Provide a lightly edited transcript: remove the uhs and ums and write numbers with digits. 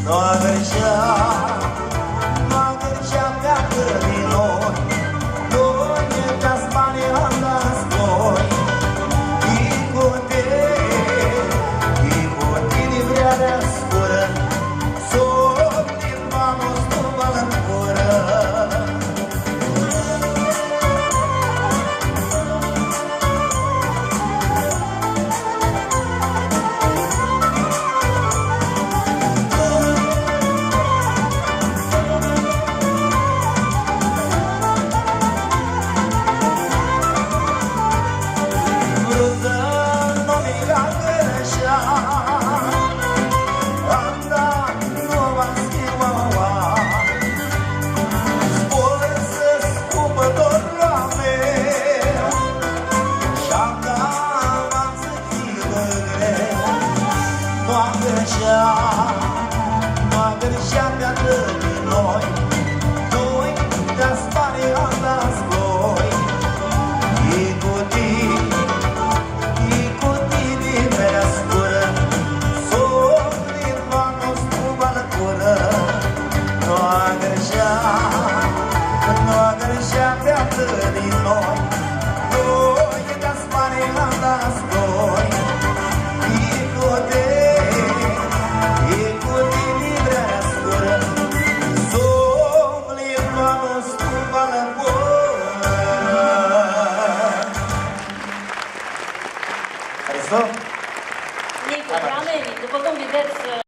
Noagrășea pleacă din noi, noi e ca Spania la zboi. Icotini vrea de scură, sub din vamos tu valătură. Noagrășea pleacă din noi, noi de-a Spania la zboi. Icotini vrea scură, sub din vamos tu valătură. Noagrășea pleacă din noi, noi de-a Spania la zboi. Nicu, oamenii, după cum vedeți,